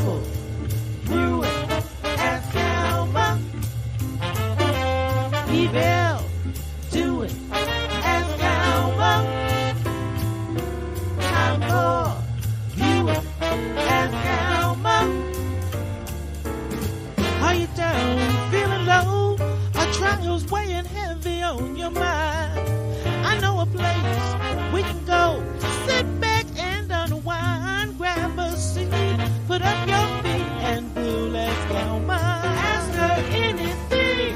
trouble, ruin, ask Alma. Evil, do it, ask Alma. Time for viewing, ask Alma. Are you down, feeling low? Are trials weighing heavy on your mind? I know a place we can go. Sit back and unwind. Grab a seat, put up your feet, and we'll ask Alma. Ask her anything.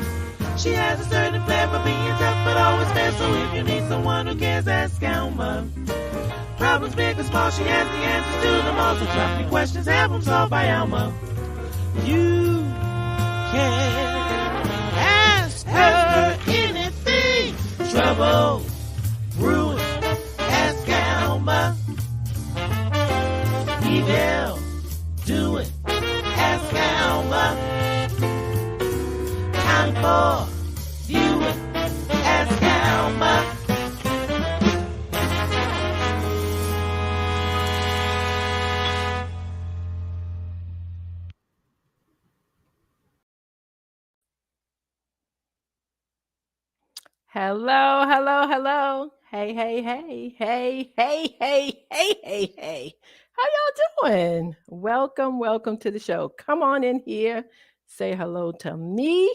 She has a certain flair for being tough, but always fair. So if you need someone who cares, ask Alma. Problems big or small, she has the answers to them all. So drop your questions, have them solved by Alma. You can ask her anything. Trouble, ruin, ask Alma. Evil, do it, ask Alma. Time for viewing, ask Alma. Hello, hello, hello. Hey, hey, hey, hey, hey, hey, hey, hey, hey. How y'all doing? Welcome to the show. Come on in here, say hello to me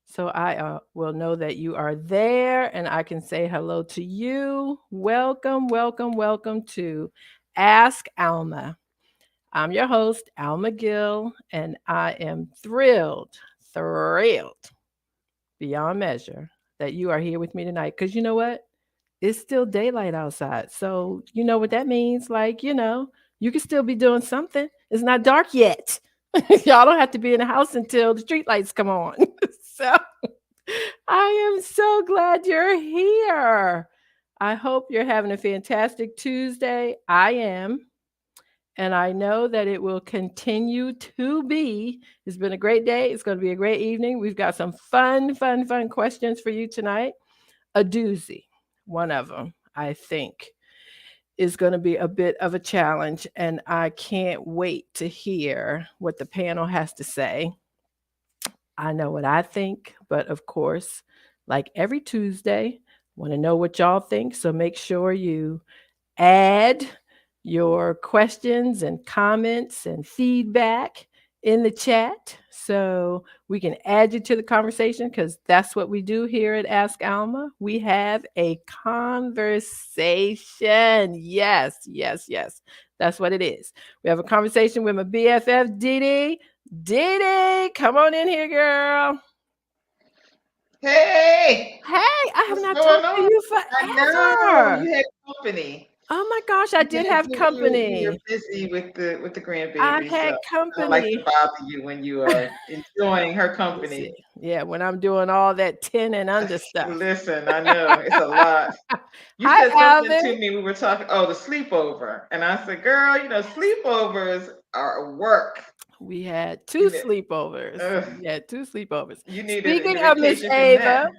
so I will know that you are there and I can say hello to you. Welcome to Ask Alma. I'm your host, Alma Gill, and I am thrilled beyond measure that you are here with me tonight. Because you know what? It's still daylight outside. So, you know what that means? Like, you can still be doing something. It's not dark yet. Y'all don't have to be in the house until the street lights come on. So, I am so glad you're here. I hope you're having a fantastic Tuesday. I am. And I know that it will continue to be. It's been a great day. It's going to be a great evening. We've got some fun questions for you tonight. A doozy, one of them, I think, is going to be a bit of a challenge. And I can't wait to hear what the panel has to say. I know what I think, but of course, like every Tuesday, want to know what y'all think. So make sure you add your questions and comments and feedback in the chat so we can add you to the conversation, because that's what we do here at Ask Alma. We have a conversation. Yes. That's what it is. We have a conversation with my BFF, Dee. Dee, come on in here, girl. Hey, I have what's not going talked to on? you I know forever. you had company. Oh my gosh, I did have You're company. busy with the I've grandbaby, so had I don't like to company. bother you when you are enjoying her company. Yeah, when I'm doing all that 10 and under stuff. Listen, I know it's a lot. You Hi, said something Alvin. to me. We were talking. Oh, the sleepover, and I said, "Girl, sleepovers are work. We had two You, ne- sleepovers. ugh, You you need Speaking a of Miss vacation from that." Ava,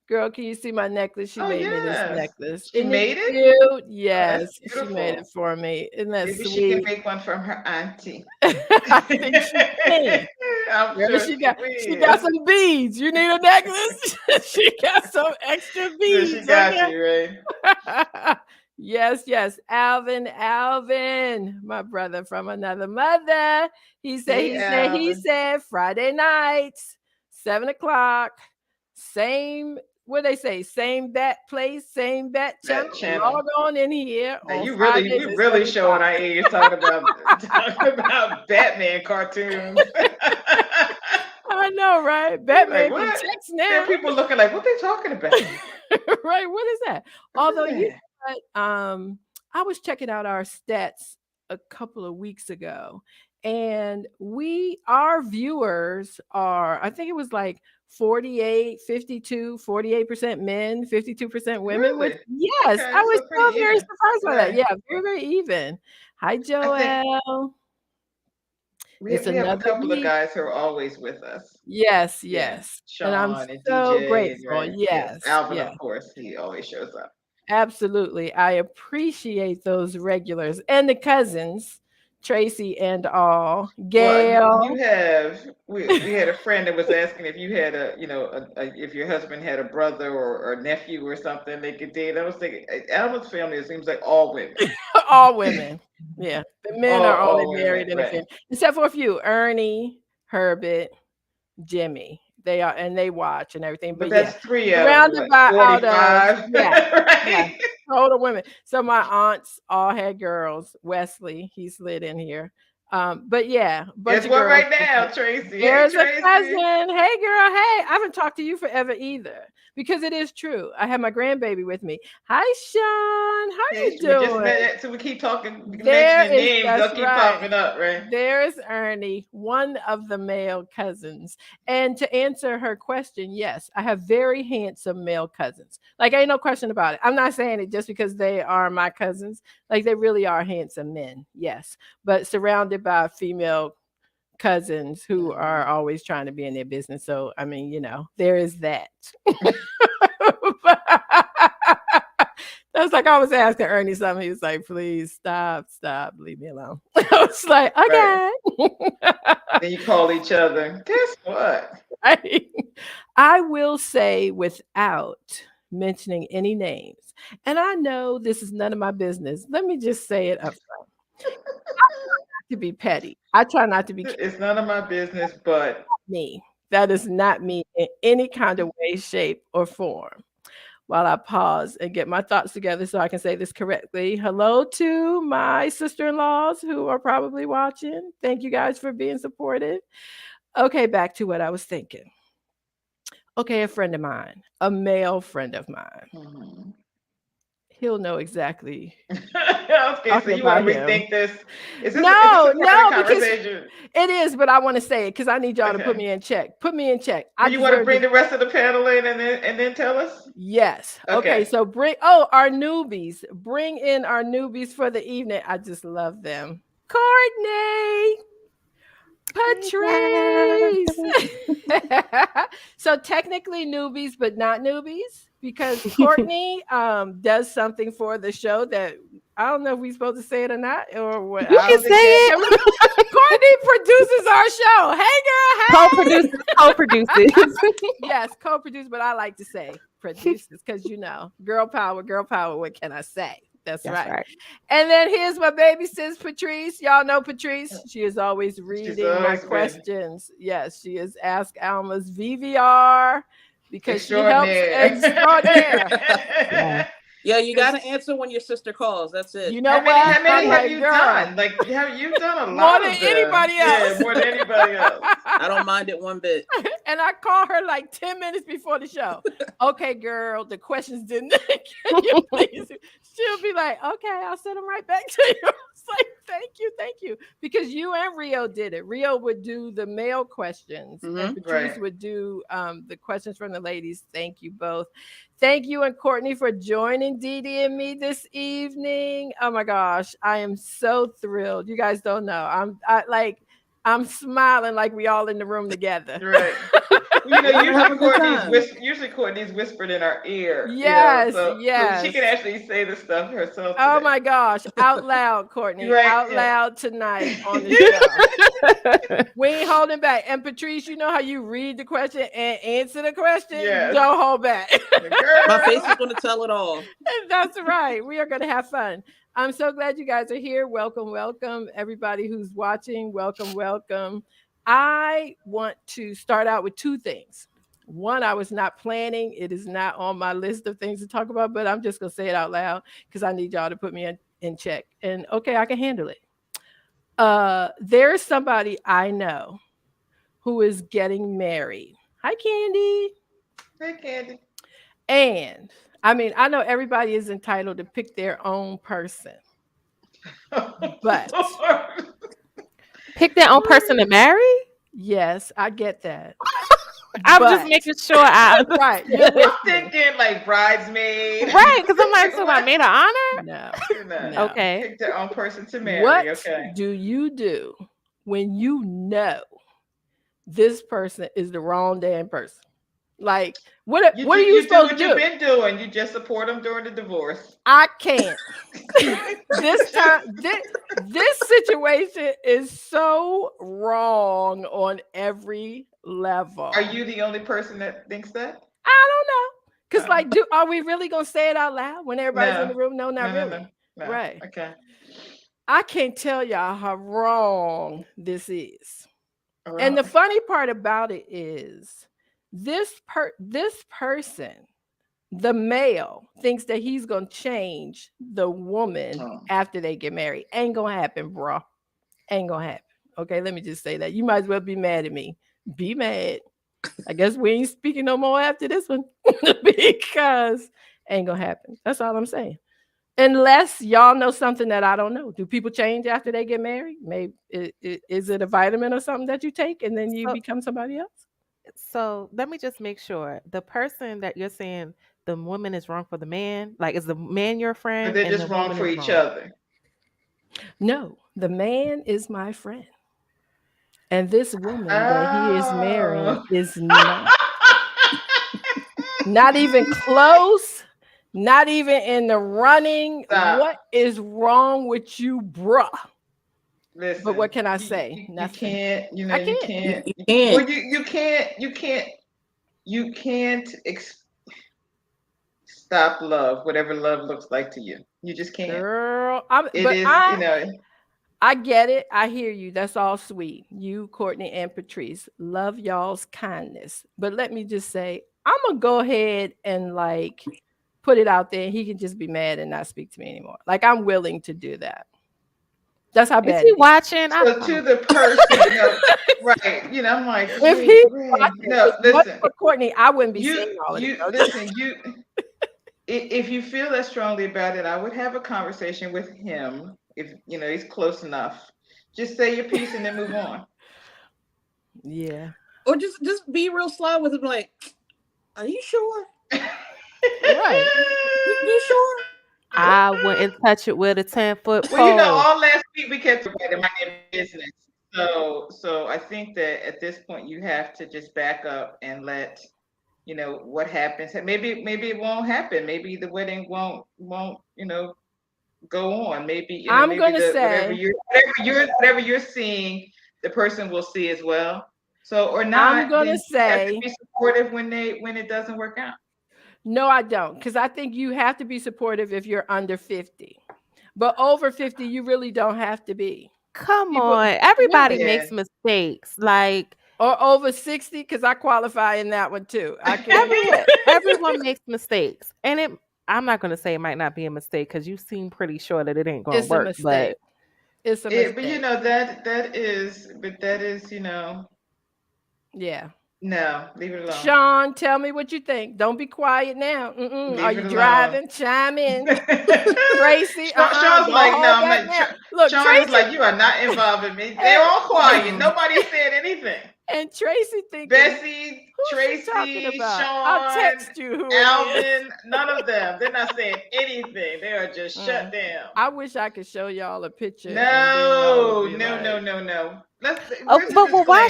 girl, can you see my necklace? She Oh made me this yes, necklace. she Isn't it made it. cute? Oh, that's Yes, she made it beautiful. for me. Isn't that Maybe she can sweet? make one from her auntie. I think she can. I'm Girl, sure she she got will. some beads. You need a necklace? She got some extra So she beads, got okay? you, right? Yes. Alvin, my brother from another mother. He Hey, Alvin. said Friday nights, 7:00, same, what they say, same bat place, same bat channel. That channel. Log on in here Now on we Fridays at really 7:00. showing our age talking about Batman cartoons. I know, right? He's like, Batman can what? text There are now. people looking like, what they talking about? Right? What is that? What is Although you that? know what, I was checking out our stats a couple of weeks ago, and our viewers are, I think it was like 48, 52, 48% men, 52% women, which Really? yes, Okay, I was so pretty so very even. surprised by that. Right. Yeah, very even. Hi, I think Joelle. It's we have a another couple of week. guys who are always with us. Yes, Yeah. yes. And I'm Sean and so DJ, and grateful. right. Yes. Yes, Alvin, yes. of course, he always shows up. Absolutely. I appreciate those regulars and the cousins Tracy and all. Well, you Gail. have we had a friend that was asking if you had if your husband had a brother or nephew or something they could date. I was thinking Alma's family, it seems like all women. All women. Yeah. The men are only All women, married in the right. family. Except for a few. Ernie, Herbert, Jimmy. They are, and they watch and everything. But But yeah, that's three out of surrounded what, by out of 45? yeah, yeah, Right? total women. So my aunts all had girls. Wesley, he slid in here. But yeah, bunch Guess of what girls. right now, Tracy? Hey, There's a Tracy. cousin. Hey, girl. Hey, I haven't talked to you forever either because it is true. I have my grandbaby with me. Hi, Sean. How Hey, you we just doing? met, so we keep talking, There mentioning is, names. that's They'll keep right. popping up, right? There is Ernie, one of the male cousins. And to answer her question, yes, I have very handsome male cousins. Like, ain't no question about it. I'm not saying it just because they are my cousins. Like, they really are handsome men, yes. But surrounded by female cousins who are always trying to be in their business. So, I mean, there is that. That's like I was asking Ernie something. He was like, please stop, leave me alone. I was like, Right. okay. Then you call each other. Guess what? I will say without mentioning any names, and I know this is none of my business. Let me just say it up front. I try not to be petty. I try not to be It's none of my business, but me. That is not me in any kind of way, shape, or form. While I pause and get my thoughts together so I can say this correctly. Hello to my sister-in-laws who are probably watching. Thank you guys for being supportive. Okay, back to what I was thinking. Okay, a friend of mine, a male friend of mine. He'll know exactly. Okay, so you want to rethink this? Is this No, a part of the because conversation? it is, but I want to say it because I need y'all to put Okay. me in check. Put me in check. Do I you want to deserve bring this. the rest of the panel in and then tell us? Yes. Okay. Okay. So our newbies. Bring in our newbies for the evening. I just love them. Courtney, Patrice. So technically newbies, but not newbies because Courtney does something for the show that I don't know if we're supposed to say it or not, or what. You can say it. Courtney produces our show. Hey, girl. Hey. Co-produces. Yes, co-produce, but I like to say produces because girl power. What can I say? That's right. And then here's my baby sis, Patrice. Y'all know Patrice. She is always reading my questions. Yes, she is Ask Alma's VVR because she helps extraordinaire. Yeah, you got to answer when your sister calls. That's it. You know how many have you done? Like, you've done a lot more than of them. anybody else. Yeah, more than anybody else. I don't mind it one bit. And I call her like 10 minutes before the show. Okay, girl, the questions didn't. Can you please? She'll be like, okay, I'll send them right back to you. It's like, thank you. Because you and Rio did it. Rio would do the male questions, and Patrice would do the questions from the ladies. Thank you both. Thank you and Courtney for joining Dee Dee and me this evening. Oh my gosh, I am so thrilled. You guys don't know. I'm smiling like we all in the room together. Right. Usually Courtney's whispered in our ear. Yes, so she can actually say the stuff herself. Oh my gosh, out loud, Courtney. Loud tonight on the show. We ain't holding back. And Patrice, you know how you read the question and answer the question? Yes. Don't hold back. My face is going to tell it all. That's right. We are going to have fun. I'm so glad you guys are here. Welcome. Everybody who's watching, welcome. I want to start out with two things. One, I was not planning. It is not on my list of things to talk about, but I'm just going to say it out loud because I need y'all to put me in check. And okay, I can handle it. There's somebody I know who is getting married. Hi, Candy. Hi, Candy. And I mean, I know everybody is entitled to pick their own person, but pick their own person to marry? Yes, I get that. I'm just making sure right. I'm thinking like bridesmaid. Right, because I'm like, so I made an honor? No. Okay. Pick their own person to marry. What do you do when you know this person is the wrong damn person? Like, What are you do supposed to what you've do? been doing. You just support them during the divorce. I can't. This time, this situation is so wrong on every level. Are you the only person that thinks that? I don't know. Because, No. like, are we really going to say it out loud when everybody's in the room? No, not really. No. Right. Okay. I can't tell y'all how wrong this is. All And the right. funny part about it is this person, the male, thinks that he's going to change the woman after they get married. Ain't going to happen, bro. Ain't going to happen. Okay, let me just say that. You might as well be mad at me. Be mad. I guess we ain't speaking no more after this one because ain't going to happen. That's all I'm saying. Unless y'all know something that I don't know. Do people change after they get married? Maybe is it a vitamin or something that you take and then you become somebody else? So let me just make sure the person that you're saying the woman is wrong for the man, like is the man your friend? But they're just wrong for each other. No, the man is my friend. And this woman that he is marrying is not even close. Not even in the running. Stop. What is wrong with you, bruh? Listen, but what can I say? You Nothing. can't. You know, I you can't. can't. You can't. Well, you can't stop love, whatever love looks like to you. You just can't. Girl, I get it. I hear you. That's all sweet. You, Courtney, and Patrice, love y'all's kindness. But let me just say, I'm going to go ahead and like put it out there. He can just be mad and not speak to me anymore. Like, I'm willing to do that. That's how bad is he watching? So to the person, right? You know, I'm like, if he's watching, no, listen, for Courtney, I wouldn't be saying all of this. Listen, if you feel that strongly about it, I would have a conversation with him. If you know he's close enough, just say your piece and then move on. Yeah. Or just be real slow with him, like, are you sure? Right. You sure? I wouldn't touch it with a 10-foot pole. Well, you know, all last week we kept about my business. So I think that at this point you have to just back up and let what happens. Maybe it won't happen. Maybe the wedding won't go on. Maybe I'm gonna say whatever you're seeing, the person will see as well. So or not. I'm gonna say you have to be supportive when it doesn't work out. No, I don't, because I think you have to be supportive if you're under 50. But over 50, you really don't have to be. Come on. Everybody makes mistakes. Like, or over 60, because I qualify in that one too. I can't. Everyone makes mistakes. And I'm not going to say it might not be a mistake because you seem pretty sure that it ain't going to work. It's a mistake. But that is Yeah. No, leave it alone. Sean, tell me what you think. Don't be quiet now. Are you driving? Chime in. Tracy, Sean's like, no, I'm not. Look, Sean Tracy, is like, you are not involved in me. They're all quiet. Nobody said anything. And Tracy thinking, Bessie, Tracy, Sean, I'll text you Alvin, none of them. They're not saying anything. They are just shut down. I wish I could show y'all a picture. No. Why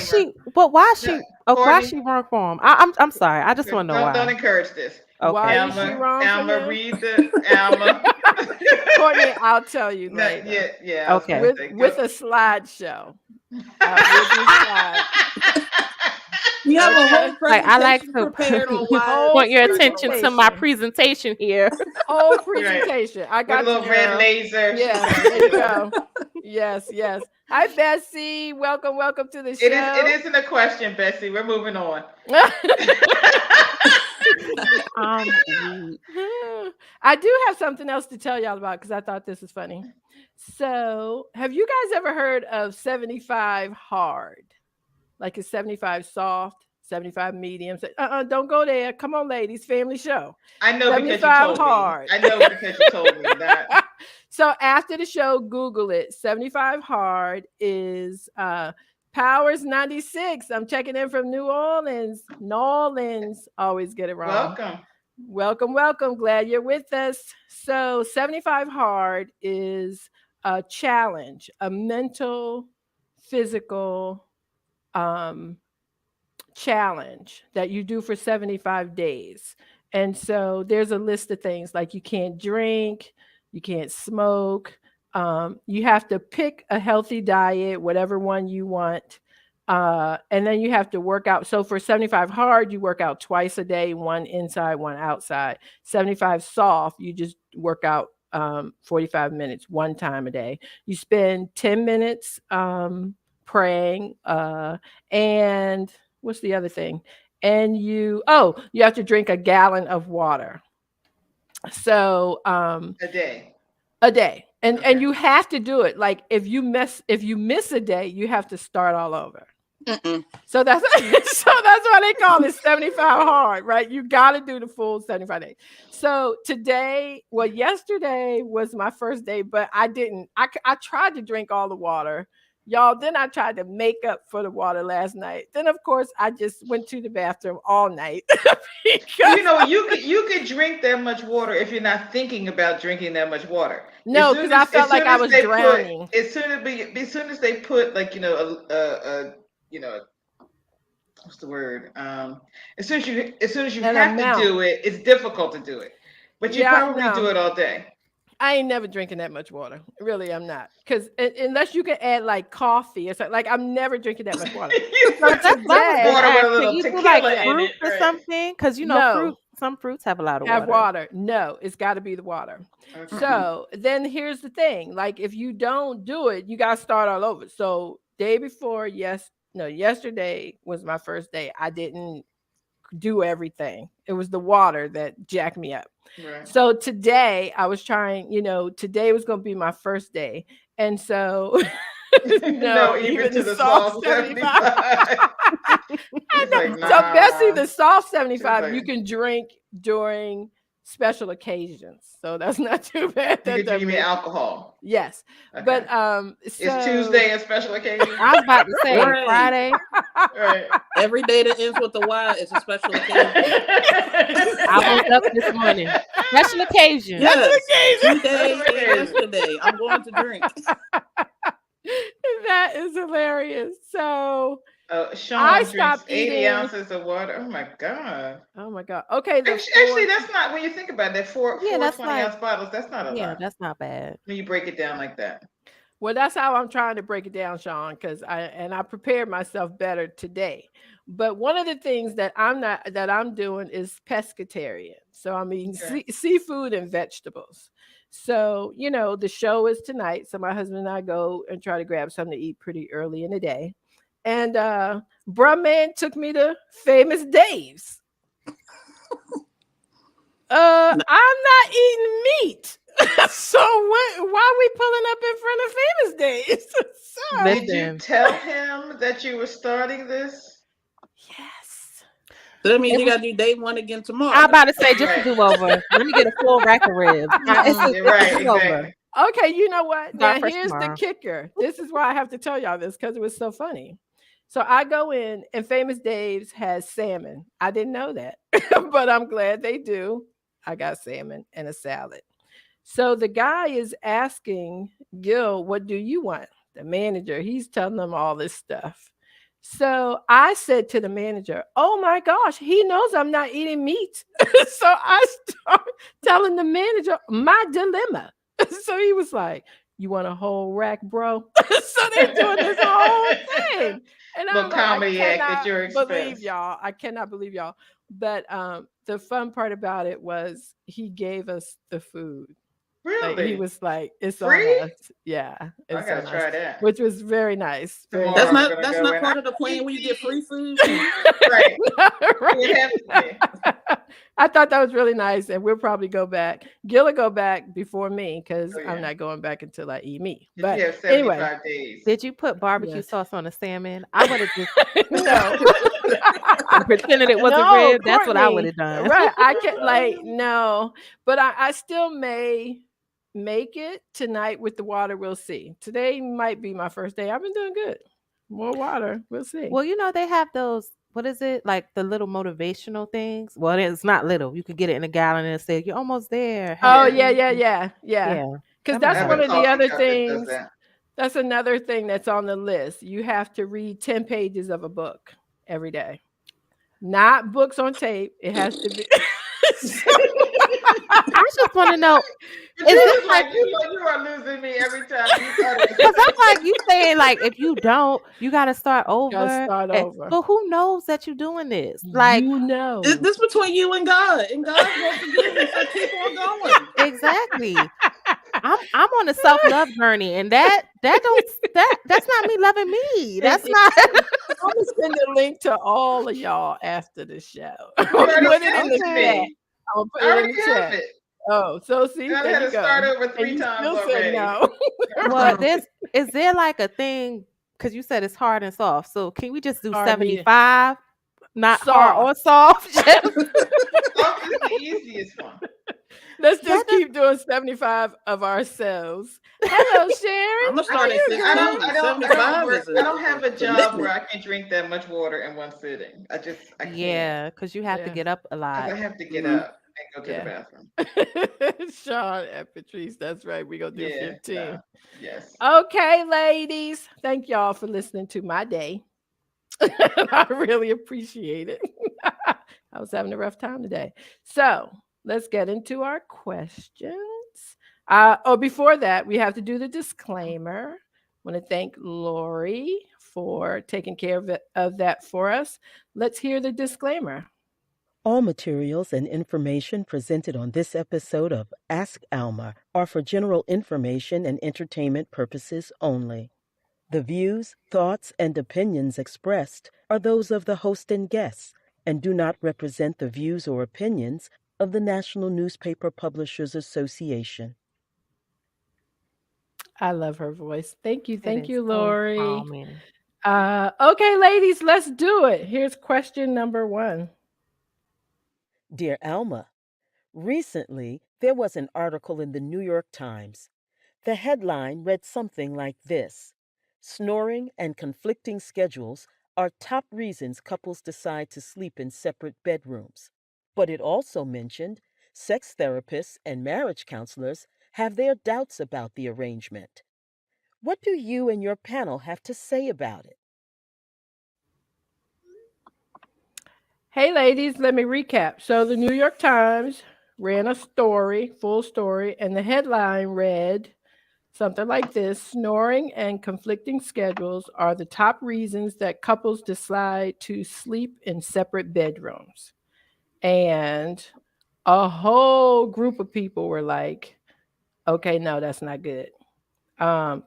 she wrong for him? I'm sorry. I just want to know why. Don't encourage this. Okay. Why is she wrong Alma, for him? read the Alma. Courtney, I'll tell you later. Yeah. Okay. With a slideshow. You have a whole presentation I like to prepared on want your attention to my presentation here. Whole presentation. I got with a little red laser. Yeah, there you go. Yes. Hi, Bessie. Welcome to the show. It isn't a question, Bessie. We're moving on. I do have something else to tell y'all about because I thought this was funny. So, have you guys ever heard of 75 hard? Like it's 75 soft, 75 medium. Don't go there. Come on, ladies. Family show. I know because you told hard. me. I know because you told me that. So after the show, Google it. 75 hard is Powers 96. I'm checking in from New Orleans. Always get it wrong. Welcome. Glad you're with us. So 75 hard is a challenge, a mental, physical challenge that you do for 75 days. And so there's a list of things like you can't drink, you can't smoke, you have to pick a healthy diet, whatever one you want. And then you have to work out. So for 75 hard, you work out twice a day, one inside, one outside. 75 soft, you just work out 45 minutes, one time a day. You spend 10 minutes praying. And what's the other thing? And you have to drink a gallon of water. So a day. And you have to do it. Like if you miss a day, you have to start all over. So that's why they call it 75 hard, right? You got to do the full 75 days. So yesterday was my first day, but I didn't. I tried to drink all the water, y'all. Then I tried to make up for the water last night. Then of course I just went to the bathroom all night. You could drink that much water if you're not thinking about drinking that much water. No, because I felt like I was drowning. As soon as they put like what's the word? As soon as you have to do it, it's difficult to do it. But you probably do it all day. I ain't never drinking that much water. Really, I'm not. Because unless you can add like coffee or something, like I'm never drinking that much water. Can you do like fruit or something? Because some fruits have a lot of water. No, it's got to be the water. Okay. So then here's the thing. Like if you don't do it, you got to start all over. So day before, yesterday was my first day. I didn't do everything. It was the water that jacked me up. Right. So today I was trying, today was going to be my first day. And so no, even to the soft 75. So Bessie, the soft 75, you can drink during special occasions. So that's not too bad. You mean alcohol? Yes. Okay. But is Tuesday a special occasion? I was about to say Friday. Right. Every day that ends with the Y is a special occasion. I woke up this morning. Special occasion. Yes. Today and yesterday. I'm going to drink. That is hilarious. So Sean drinks 80 ounces of water. Oh my god. Okay. Actually, that's not, when you think about that, four 20-ounce bottles, that's not a lot. Yeah, that's not bad. When you break it down like that. Well, that's how I'm trying to break it down, Sean, because I prepared myself better today. But one of the things that I'm doing is pescatarian. So I'm eating seafood and vegetables. So, the show is tonight. So my husband and I go and try to grab something to eat pretty early in the day. And bruh man took me to Famous Dave's. I'm not eating meat. So why are we pulling up in front of Famous Dave's? So, did you tell him that you were starting this? Yes. So that means you got to do day one again tomorrow. I'm about to say just to do over. Let me get a full rack of ribs. Right. Okay, you know what? Now here's the kicker. This is why I have to tell y'all this, because it was so funny. So I go in and Famous Dave's has salmon. I didn't know that, but I'm glad they do. I got salmon and a salad. So the guy is asking Gill, what do you want? The manager, he's telling them all this stuff. So I said to the manager, oh my gosh, he knows I'm not eating meat. So I start telling the manager my dilemma. So he was like, you want a whole rack, bro? So they're doing this whole thing. And I'm like, comedy act at your expense. I cannot believe y'all. But the fun part about it was he gave us the food. Really? Like, he was like, "It's free? on us." Yeah, I gotta try that. Which was very nice. That's not part of the plan when you get free food. Right. Right. I thought that was really nice, and we'll probably go back. Gill will go back before me because I'm not going back until I eat meat. But you have 75 days. Did you put barbecue sauce on the salmon? I would have just no. Pretended it was a rib. That's what I would have done. Right. I can't no, but I still may make it tonight with the water. We'll see. Today might be my first day. I've been doing good. More water. We'll see. Well, they have those, what is it? Like the little motivational things. Well, it's not little. You can get it in a gallon and say, you're almost there. Oh, yeah. Because that's one of the other things. That's another thing that's on the list. You have to read 10 pages of a book every day. not books on tape. It has to be. I just want to know, is it like, you are losing me every time you utter because I'm like, you saying like if you don't, you got to start over. Gotta start over. But who knows that you're doing this? Like, You know, This between you and God will forgive you, so keep on going. exactly. I'm on a self-love journey, and that's not me loving me. That's not. I'm gonna send a link to all of y'all after the show. I'm You gonna already put it sent in the it to chat. me. I'm gonna put I it in already the have chat. it. Oh, so see, I there had you to go. start over And 3 you times still said already. no. Well, is there like a thing? Because you said it's hard and soft. So can we just do Hard, 75? Not Soft. hard or soft. Soft is the easiest one. Let's just keep doing 75 of ourselves. Hello, Sharon. I'm gonna start at 16. I 75 is don't have a job where commitment. I can drink that much water in one sitting. I can't. Yeah, because you have to Yeah. get up a I lot. have to get Mhm. up and go to the bathroom. Sean and Patrice, that's right. We're gonna do 15. Yeah, yes. Okay, ladies. Thank y'all for listening to my day. I really appreciate it. I was having a rough time today. So let's get into our questions. Before that, we have to do the disclaimer. I want to thank Lori for taking care of that for us. Let's hear the disclaimer. All materials and information presented on this episode of Ask Alma are for general information and entertainment purposes only. The views, thoughts, and opinions expressed are those of the host and guests and do not represent the views or opinions of the National Newspaper Publishers Association. I love her voice. Thank you, It is so Lori. calming. Okay, ladies, let's do it. Here's question number 1. Dear Alma, recently there was an article in the New York Times. The headline read something like this: Snoring and conflicting schedules are top reasons couples decide to sleep in separate bedrooms. But it also mentioned sex therapists and marriage counselors have their doubts about the arrangement. What do you and your panel have to say about it? Hey, ladies, let me recap. So, the New York Times ran a story, full story, and the headline read something like this: Snoring and conflicting schedules are the top reasons that couples decide to sleep in separate bedrooms. And a whole group of people were like, okay, no, that's not good.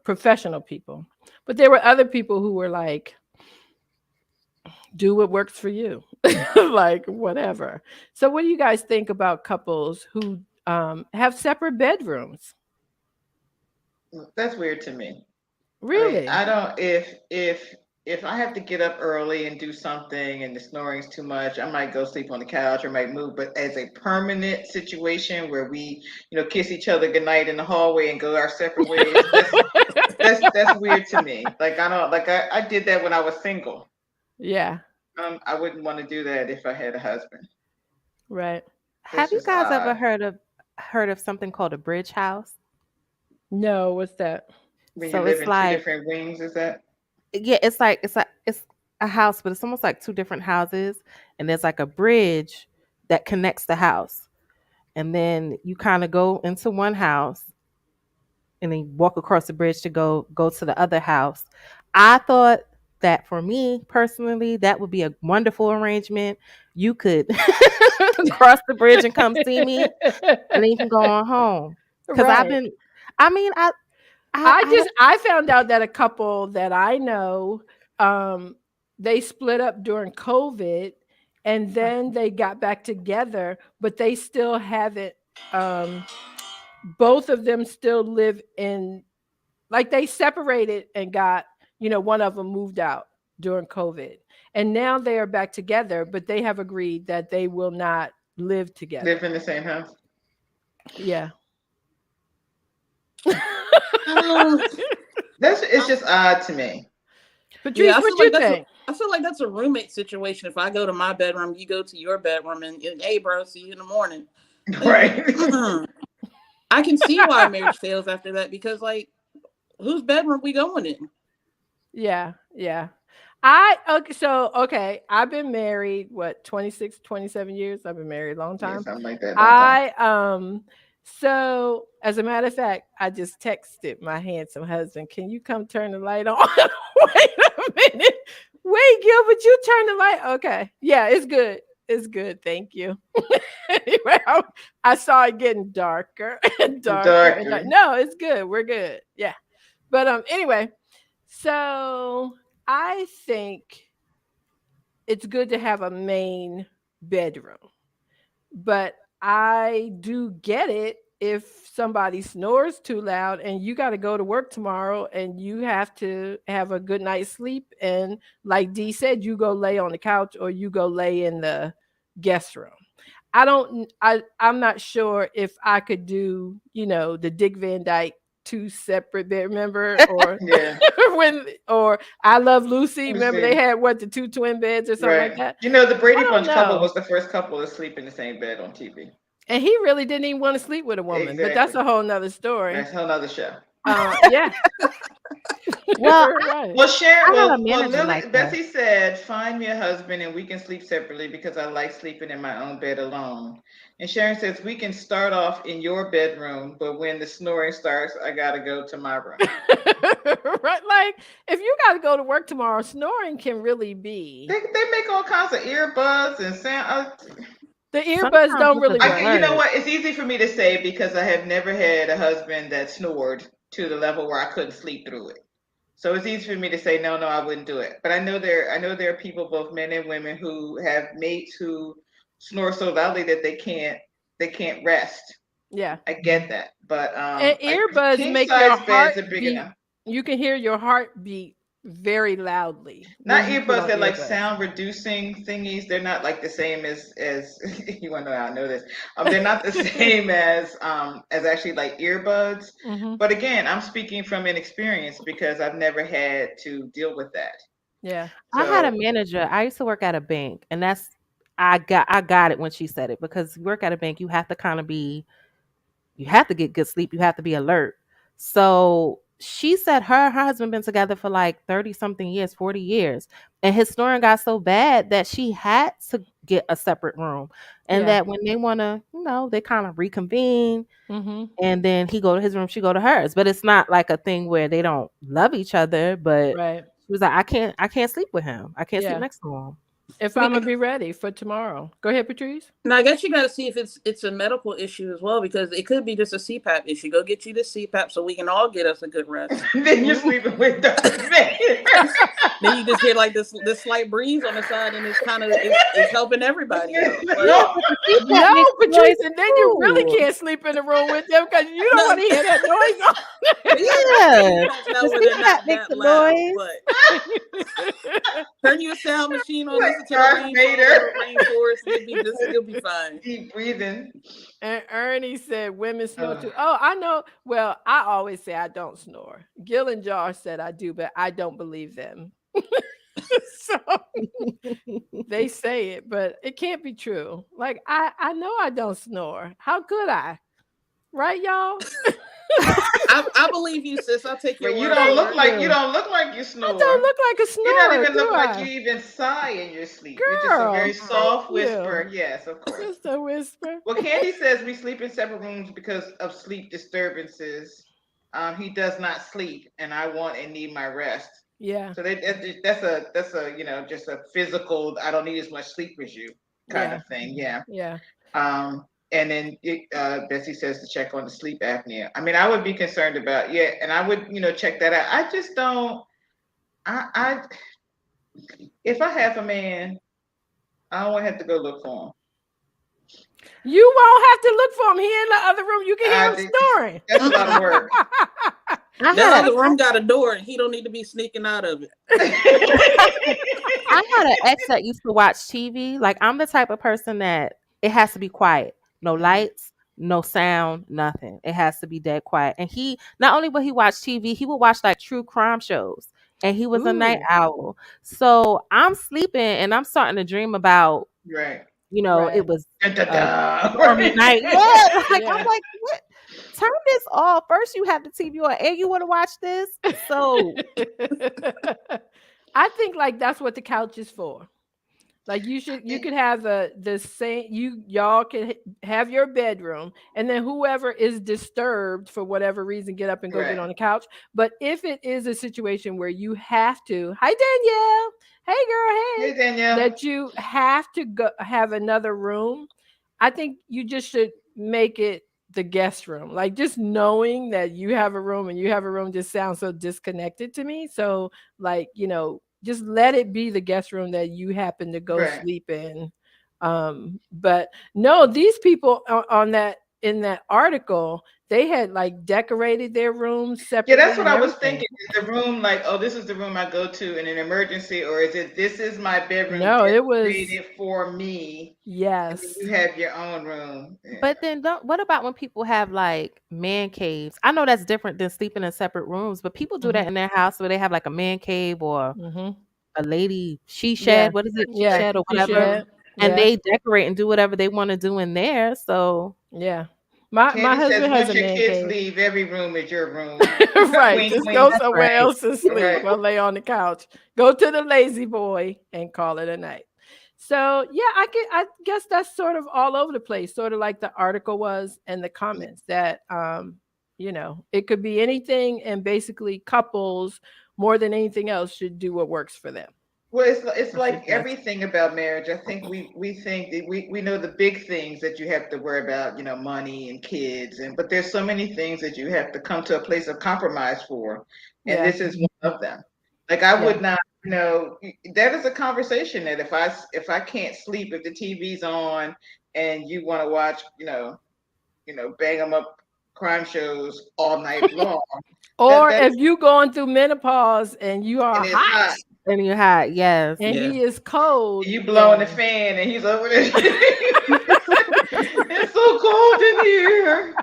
Professional people. But there were other people who were like, do what works for you, like whatever. So, what do you guys think about couples who have separate bedrooms? That's weird to me. Really? I don't. If I have to get up early and do something and the snoring's too much, I might go sleep on the couch or might move. But as a permanent situation where we, kiss each other goodnight in the hallway and go our separate ways, that's weird to me. Like I don't like I did that when I was single. Yeah. I wouldn't want to do that if I had a husband. Right. Have you guys ever heard of something called a bridge house? No, what's that? When So you live it's in like, 2 different wings, is that? Yeah, it's a house, but it's almost like 2 different houses, and there's like a bridge that connects the house, and then you kind of go into one house, and then you walk across the bridge to go to the other house. I thought that for me personally, that would be a wonderful arrangement. You could cross the bridge and come see me, and then you can go on home. Because Right. I found out that a couple that I know, they split up during COVID, and then they got back together, but they still haven't. Both of them still live in, like, they separated and got, one of them moved out during COVID, and now they are back together, but they have agreed that they will not live together. Live in the same house. Yeah. It's just odd to me. Patrice, Yeah, what you think? I feel like that's a roommate situation. If I go to my bedroom, you go to your bedroom, and hey, bro, see you in the morning. Right. I can see why marriage fails after that, because like, whose bedroom we going in? Yeah. I've been married 26, 27 years. I've been married a long Yeah, time. something like that. Long time. So as a matter of fact, I just texted my handsome husband, can you come turn the light on? Wait a minute. Wait, Gilbert, you turn the light. Okay. Yeah, it's good. It's good. Thank you. Anyway, I saw it getting darker and darker. Darker. No, it's good. We're good. Yeah. But anyway, so I think it's good to have a main bedroom. But I do get it if somebody snores too loud and you got to go to work tomorrow and you have to have a good night's sleep. And like Dee said, you go lay on the couch or you go lay in the guest room. I'm not sure if I could do, the Dick Van Dyke two separate bed, remember? Or Yeah. or I Love Lucy. Remember Lucy. they had the two twin beds or something like that? The Brady I don't Bunch couple know. was the first couple to sleep in the same bed on TV. And he really didn't even want to sleep with a woman, but that's Exactly. a whole nother story. That's a whole nother show. Yeah. Well, Right. Well, Sharon, I had a well, manager Lily, like that. Bessie said, find me a husband and we can sleep separately because I like sleeping in my own bed alone. And Sharon says, we can start off in your bedroom, but when the snoring starts, I got to go to my room. Right. Like, if you got to go to work tomorrow, snoring can really be. They make all kinds of earbuds and sound. The earbuds Sometimes don't it's really a work. You know alert. what? It's easy for me to say because I have never had a husband that snored to the level where I couldn't sleep through it. So it's easy for me to say no, I wouldn't do it. But I know there are people, both men and women, who have mates who snore so loudly that they can't rest. Yeah. I get that, but And earbuds king make size your beds heart are big beat. enough. You can hear your heart beat very loudly. Not when you put earbuds, on they're like earbuds. sound reducing thingies. They're not like the same as you want to know how I know this. They're not the same as actually like earbuds. Mhm. But again, I'm speaking from inexperience because I've never had to deal with that. Yeah. I had a So manager. I used to work at a bank, and I got it when she said it, because you work at a bank, you have to you have to get good sleep, you have to be alert. So she said her husband been together for like 30 something years, 40 years, and his snoring got so bad that she had to get a separate room, and Yeah. that when they want to, they kind of reconvene, Mhm. and then he go to his room, she go to hers. But it's not like a thing where they don't love each other. But Right. she was like, I can't sleep with him. I can't sleep Yeah. next to him. If I'm gonna be ready for tomorrow. Go ahead, Patrice. Now I guess you got to see if it's a medical issue as well, because it could be just a CPAP issue. Go get you the CPAP so we can all get us a good rest. then you're sleeping with Dr. May. Then you just hear like this slight breeze on the side, and it's helping everybody out. But, No, makes Patrice, noise and then you really too. can't sleep in the room with them because you don't want to hear that noise. Yeah, know the they're not CPAP makes that a loud, noise. but turn your sound machine on, Like listen to Darth the Vader. rainforest, you'll be fine. Deep breathing. And Ernie said women snore too. Oh, I know. Well, I always say I don't snore. Gill and Josh said I do, but I don't believe them. So they say it, but it can't be true. Like I know I don't snore. How could I? Right, y'all? I believe you, sis. I'll take your But word. you don't look for it. like you snore. I don't look like a snorer. You don't even do look I? like you even sigh in your sleep. Girl, You're just a very soft thank you. whisper. Yes, of course. Just a whisper. Well, Candy says we sleep in separate rooms because of sleep disturbances. He does not sleep, and I want and need my rest. Yeah. So that's a just a physical. I don't need as much sleep as you kind of thing. Yeah. Yeah. And then Bessie says to check on the sleep apnea. I mean, I would be concerned about and I would check that out. I just don't. I if I have a man, I don't want to have to go look for him. You won't have to look for him. He in the other room. You can hear him snoring. That's a lot of work. The other room got a door, and he don't need to be sneaking out of it. I had an ex that used to watch TV. Like, I'm the type of person that it has to be quiet. No lights, no sound, nothing. It has to be dead quiet. And he, not only would he watch TV, he would watch like true crime shows. And he was a night owl. So I'm sleeping and I'm starting to dream about, Right. It was Right. night. Yeah. I'm like, what? Turn this off. First, you have the TV on, and you want to watch this. So I think like that's what the couch is for. Like you could have the same y'all could have your bedroom, and then whoever is disturbed for whatever reason get up and go get Right. on the couch. But if it is a situation where you have to, hi Danielle, hey girl, Hey, hey, Danielle. that you have to go have another room, I think you just should make it the guest room. Like just knowing that you have a room and you have a room just sounds so disconnected to me. So like, just let it be the guest room that you happen to go Right. sleep in. But no, these people on that in that article, they had like decorated their rooms Yeah, separately that's what and I was everything. thinking. Is the room like, oh, this is the room I go to in an emergency, or is it this is my bedroom No, it was designated for me, and then yes. you have your own room? Yeah. But then what about when people have like man caves? I know that's different than sleeping in separate rooms, but people do that Mhm. in their house where they have like a man cave or Mhm. a lady she Yeah. shed. What is it? She Yeah. shed or She whatever. Mhm. said. And Yeah. they decorate and do whatever they want to do in there. So Yeah. My Candy says husband has once a your man kids cave. leave, every room is your room. Right. Wink, Just go wink. that's somewhere right. else and sleep Right. or lay on the couch. Go to the lazy boy and call it a night. So yeah, I guess that's sort of all over the place, sort of like the article was and the comments that it could be anything and basically couples more than anything else should do what works for them. Well, it's I think like that's everything about marriage. I think we think that we know the big things that you have to worry about, money and kids, but there's so many things that you have to come to a place of compromise for, and yeah, this is one of them. Like I yeah. would not, that is a conversation that if I can't sleep, if the TV's on and you want to watch, bang 'em up crime shows all night long, that Or that if you going through menopause and you are and it's hot. hot And you had, yes. and Yeah. he is cold, You blowing the then fan and he's over there. It's so cold in here.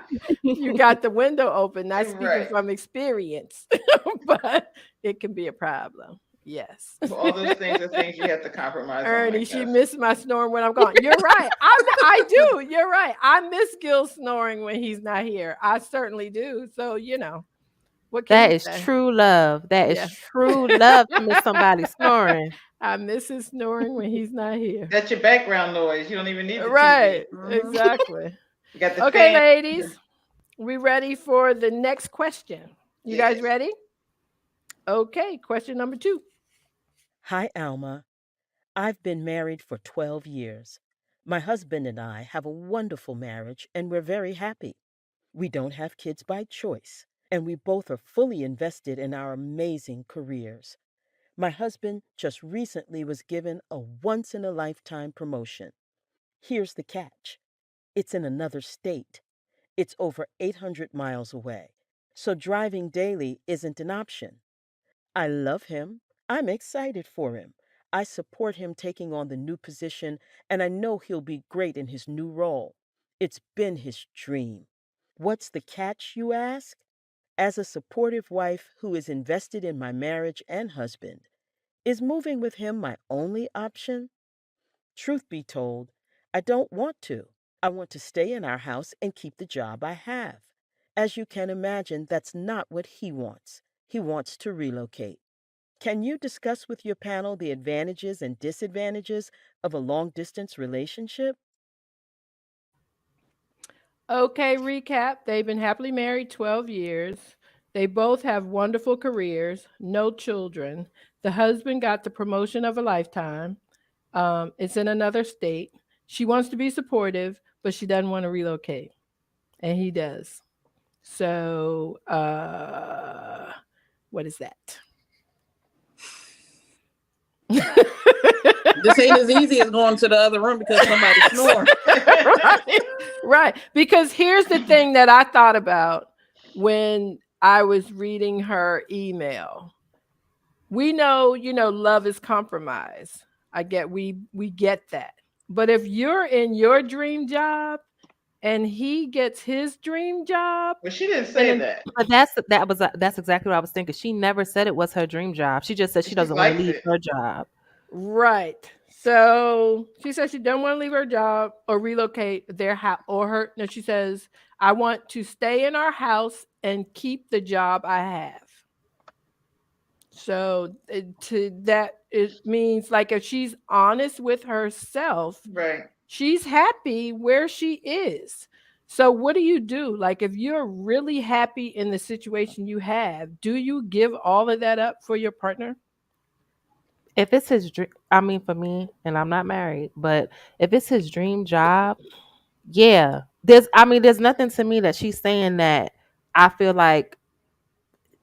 you got the window open, not speaking Right. from experience, but it can be a problem. Yes. All those things are things you have to compromise on, I Ernie, she guess. missed my snoring when I'm gone. You're right. I do. You're right. I miss Gill snoring when he's not here. I certainly do. So, what can That you is say? true love. That is Yeah. true love to miss somebody snoring. I miss his snoring when he's not here. That's your background noise. You don't even need the TV. Right. Mhm. Exactly. You got the Okay, fan. ladies. We ready for the next question? You guys Yes. ready? Okay, question number 2. Hi, Alma. I've been married for 12 years. My husband and I have a wonderful marriage and we're very happy. We don't have kids by choice, and we both are fully invested in our amazing careers. My husband just recently was given a once in a lifetime promotion. Here's the catch: it's in another state. It's over 800 miles away, so driving daily isn't an option. I love him. I'm excited for him. I support him taking on the new position, and I know he'll be great in his new role. It's been his dream. What's the catch, you ask? As a supportive wife who is invested in my marriage and husband, is moving with him my only option? Truth be told, I don't want to. I want to stay in our house and keep the job I have. As you can imagine, that's not what he wants. He wants to relocate. Can you discuss with your panel the advantages and disadvantages of a long distance relationship? Okay, recap. They've been happily married 12 years. They both have wonderful careers, no children. The husband got the promotion of a lifetime. It's in another state. She wants to be supportive, but she doesn't want to relocate. And he does. So, what is that? This ain't as easy as going to the other room because somebody's snoring. Right, right. Because here's the thing that I thought about when I was reading her email. We know, love is compromise. We get that. But if you're in your dream job and he gets his dream job, Well, she didn't and say then that. But that's exactly what I was thinking. She never said it was her dream job. She just said she She doesn't want to likes leave it. her job. right. So she says she doesn't want to leave her job or relocate their house or her. No, she says, I want to stay in our house and keep the job I have. So to that, it means like if she's honest with herself, Right. she's happy where she is. So what do you do? Like if you're really happy in the situation you have, do you give all of that up for your partner? If it's his dream, I mean, for me, and I'm not married, but if it's his dream job, yeah, there's nothing to me that she's saying that I feel like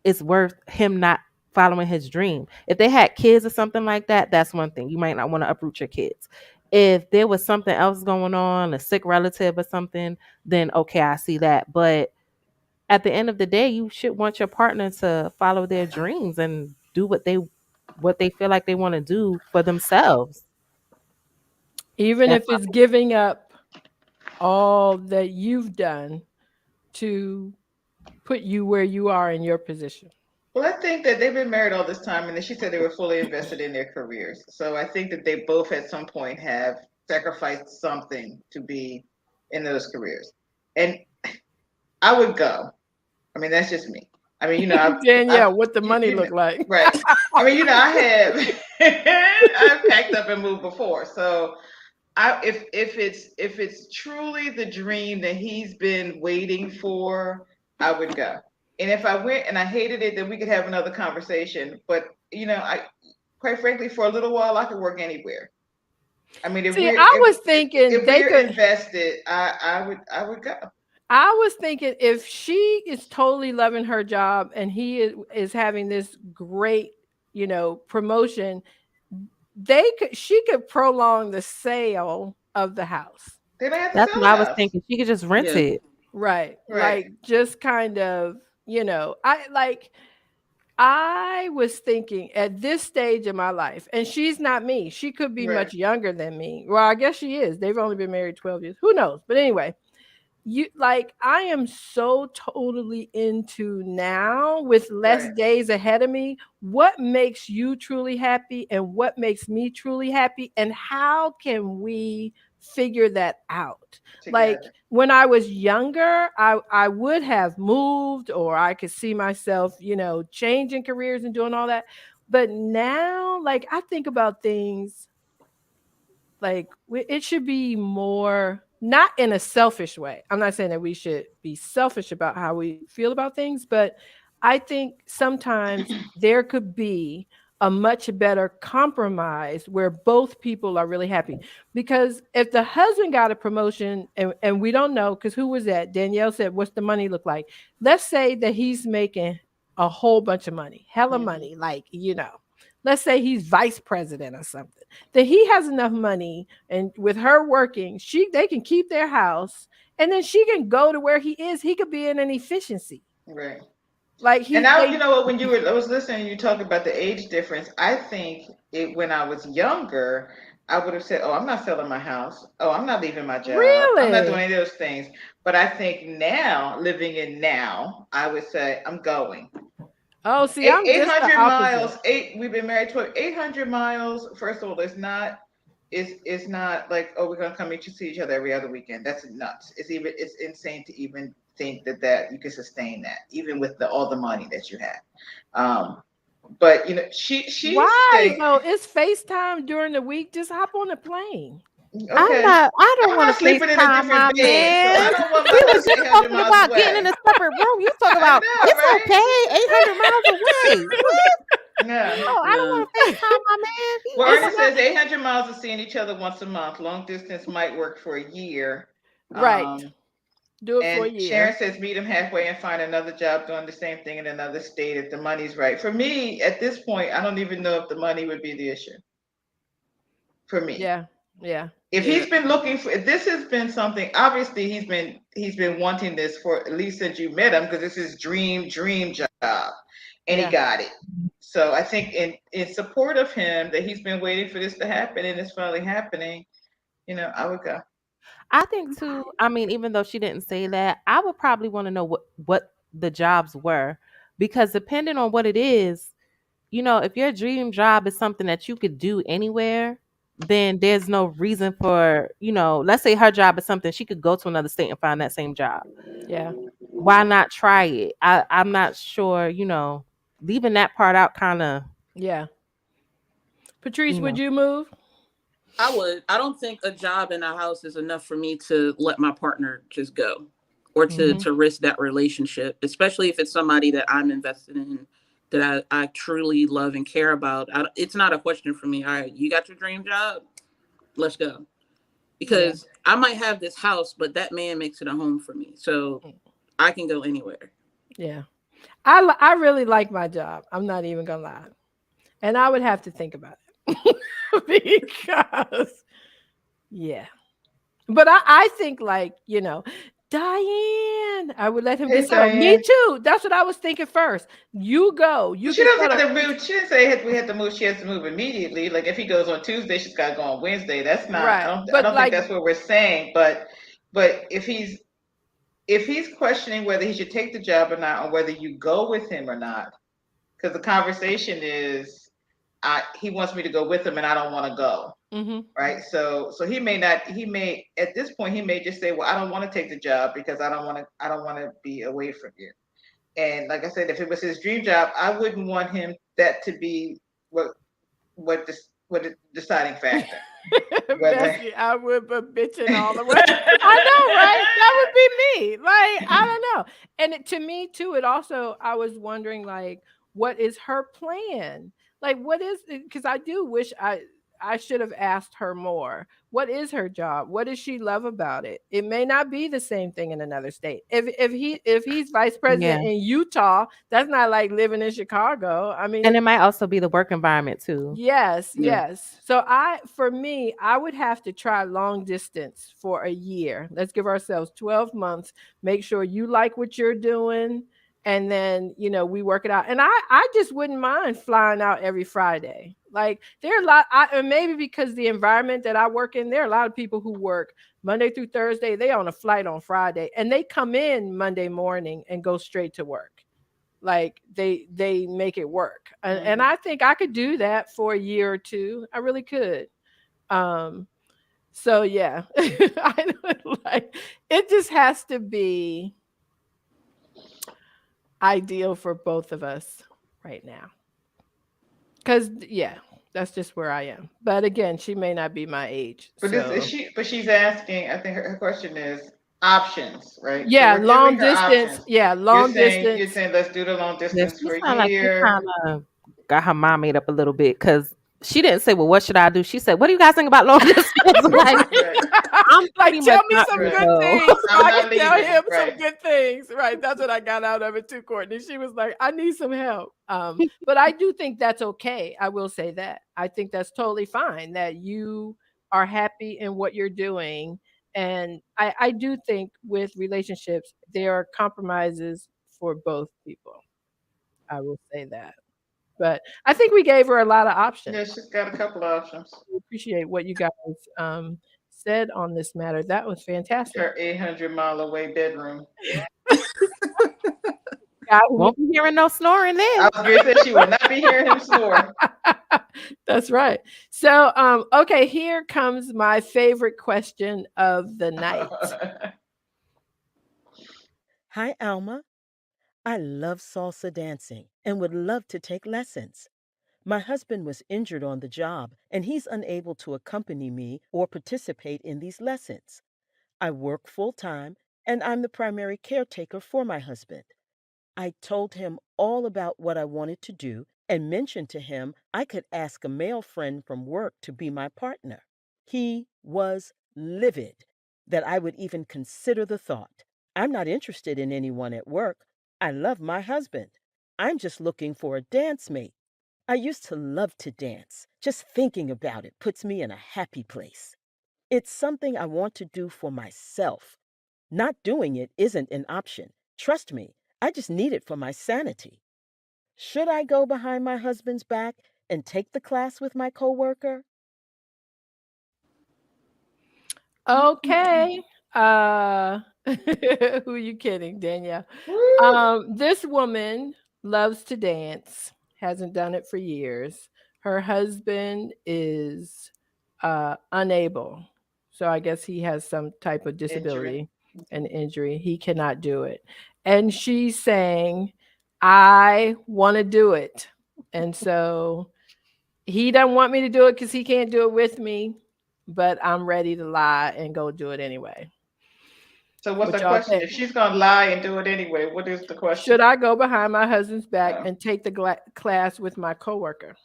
it's worth him not following his dream. If they had kids or something like that, that's one thing. You might not want to uproot your kids. If there was something else going on, a sick relative or something, then okay, I see that. But at the end of the day, you should want your partner to follow their dreams and do what they feel like they want to do for themselves. Even That's if it's giving up all that you've done to put you where you are in your position. Well, I think that they've been married all this time, and then she said they were fully invested in their careers. So I think that they both at some point have sacrificed something to be in those careers. And I would go. I mean, that's just me. I mean, Danielle, what the money look like? right. I mean, I have, I've packed up and moved before. So if it's truly the dream that he's been waiting for, I would go. And if I went and I hated it, then we could have another conversation. But I quite frankly, for a little while, I could work anywhere. I mean, if See, we're I if, was thinking if they we're could. invested, I would go. I was thinking if she is totally loving her job and he is having this great, promotion, she could prolong the sale of the house. They don't have to that's sell what the I was house. thinking. She could just rent Yeah. it. Right. Right. Like just kind of, I was thinking at this stage of my life, and she's not me. She could be Right. much younger than me. Well, I guess she is. They've only been married 12 years. Who knows? But anyway, I am so totally into now with less Right. days ahead of me, what makes you truly happy and what makes me truly happy, and how can we figure that out? Like Together. when I was younger, I would have moved, or I could see myself, changing careers and doing all that. But now, like, I think about things like it should be more, not in a selfish way. I'm not saying that we should be selfish about how we feel about things, but I think sometimes there could be a much better compromise where both people are really happy. Because if the husband got a promotion, and we don't know, because who was that? Danielle said, what's the money look like? Let's say that he's making a whole bunch of money, hella Mhm. money, like, let's say he's vice president or something, that he has enough money, and with her working, they can keep their house, and then she can go to where he is. He could be in an efficiency. Right. Like And he now, they when I was listening, you talk about the age difference. I think when I was younger, I would have said, "Oh, I'm not selling my house. Oh, I'm not leaving my job. I'm not doing really. any of those things." But I think now, living in now, I would say I'm going. Oh, see, Eight I'm eight just the hundred opposite. miles. We've been married 800 miles. First of all, it's not like, oh, we're gonna come to see each other every other weekend. That's nuts. It's insane to even think that you can sustain that, even with all the money that you have. Um, but she's Why saying, though? It's FaceTime during the week. Just hop on a plane. okay, I don't I'm want not to sleeping in a FaceTime different my bed, so man. I don't want my We was husband just 800 talking miles about getting in away. a separate room. You talk I about know, it's right? okay, 800 miles away. What? Yeah. No, I don't No. want to FaceTime my man. Well, It's Ernest not says 800 miles of seeing each other once a month. Long distance might work for a year. right. Um, Do it for a and year. Sharon says meet him halfway and find another job doing the same thing in another state if the money's right. For me, at this point, I don't even know if the money would be the issue for me. Yeah. Yeah. If Yeah. he's been looking for, if this has been something, obviously he's been wanting this for at least since you met him, because this is his dream job, and he Yeah. got it. So I think in support of him, that he's been waiting for this to happen and it's finally happening, I would go. I think too. I mean, even though she didn't say that, I would probably want to know what the jobs were, because depending on what it is, if your dream job is something that you could do anywhere, then there's no reason for, let's say her job is something she could go to another state and find that same job. Yeah. Why not try it? I'm not sure. leaving that part out kind of, Yeah. Patrice, you would know. you move? I would. I don't think a job in a house is enough for me to let my partner just go, or to Mm-hmm. to risk that relationship, especially if it's somebody that I'm invested in, that I truly love and care about. It's not a question for me. All right, you got your dream job, let's go. Yeah. Because I might have this house, but that man makes it a home for me, so I can go anywhere. Yeah. I really like my job. I'm not even gonna lie. And I would have to think about it. Because yeah. But I think like, Diane, I would let him Hey, decide. Me Diane. too. That's what I was thinking first. You go. But You she can doesn't sort of have to move. She didn't say we had to move. She has to move immediately. Like if he goes on Tuesday, she's got to go on Wednesday. That's not. I right. don't. I But don't think like that's what we're saying. But if he's questioning whether he should take the job or not, or whether you go with him or not, because the conversation is, he wants me to go with him, and I don't want to go. mm-hmm. Right. So he may not. He may at this point he may just say, well, I don't want to take the job because I don't want to. I don't want to be away from you. And like I said, if it was his dream job, I wouldn't want him that to be what what the deciding factor. Whether Bessie, I would but bitching all the way. I know, right? That would be me. Like, I don't know. And to me too, it also I was wondering like, what is her plan? Like, what is it? Because I do wish I should have asked her more. What is her job? What does she love about it? It may not be the same thing in another state. If he's vice Yeah. president in Utah, that's not like living in Chicago. I mean, And it might also be the work environment too. yes, yeah, yes. So for me, I would have to try long distance for a year. Let's give ourselves 12 months. Make sure you like what you're doing. And then, we work it out. And I just wouldn't mind flying out every Friday. Like there are a lot, and maybe because the environment that I work in, there are a lot of people who work Monday through Thursday. They on a flight on Friday and they come in Monday morning and go straight to work. Like they make it work, and I think I could do that for a year or two. I really could. um so yeah. I don't like it. Just has to be ideal for both of us right now, because yeah, that's just where I am. But again, she may not be my age, but this is so she. But she's asking. I think her question is options, right? So yeah, we're giving long her distance. options. Yeah, You're long saying you're distance. saying let's do the long Yes, distance she for a sound like you year. kind of got her mind made up a little bit because she didn't say, "Well, what should I do?" She said, "What do you guys think about long distance?" Like, Right. I'm Like, pretty tell much me not some gonna Right. good go. things so I'm I not can tell leaving. him some Right. good things. Right. That's what I got out of it too, Courtney. She was like, I need some help. But I do think that's okay. I will say that. I think that's totally fine that you are happy in what you're doing. And I do think with relationships, there are compromises for both people. I will say that. But I think we gave her a lot of options. Yeah, she's got a couple of options. We appreciate what you guys said on this matter. That was fantastic. Her 800-mile away bedroom. Guy who Won't be hearing no snoring I then. was going to say she will not be hearing him snore. That's right. So, okay, here comes my favorite question of the night. Hi, Alma. I love salsa dancing and would love to take lessons. My husband was injured on the job and he's unable to accompany me or participate in these lessons. I work full time and I'm the primary caretaker for my husband. I told him all about what I wanted to do and mentioned to him I could ask a male friend from work to be my partner. He was livid that I would even consider the thought. I'm not interested in anyone at work. I love my husband. I'm just looking for a dance mate. I used to love to dance. Just thinking about it puts me in a happy place. It's something I want to do for myself. Not doing it isn't an option. Trust me, I just need it for my sanity. Should I go behind my husband's back and take the class with my coworker? Okay. Uh who are you kidding, Danielle? Woo! This woman loves to dance, hasn't done it for years. Her husband is unable. So I guess he has some type of Injury. disability and injury. He cannot do it. And she's saying, I want to do it. And so he doesn't want me to do it because he can't do it with me, but I'm ready to lie and go do it anyway. So what's What the y'all question? think? If she's gonna lie and do it anyway, what is the question? Should I go behind my husband's back Oh. and take the class with my coworker?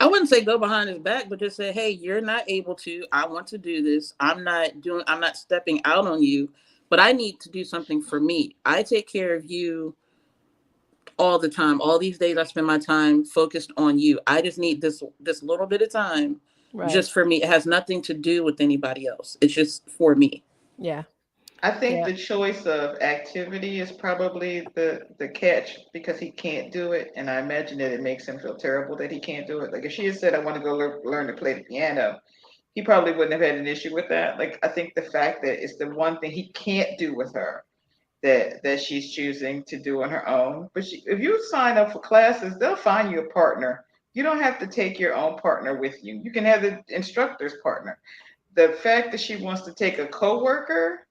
I wouldn't say go behind his back, but just say, hey, you're not able to. I want to do this. I'm not stepping out on you, but I need to do something for me. I take care of you all the time. All these days I spend my time focused on you. I just need this little bit of time Right. just for me. It has nothing to do with anybody else. It's just for me. Yeah. I think Yeah. the choice of activity is probably the catch because he can't do it, and I imagine that it makes him feel terrible that he can't do it. Like if she had said, "I want to go learn to play the piano," he probably wouldn't have had an issue with that. Like I think the fact that it's the one thing he can't do with her that she's choosing to do on her own. But if you sign up for classes, they'll find you a partner. You don't have to take your own partner with you. You can have the instructor's partner. The fact that she wants to take a coworker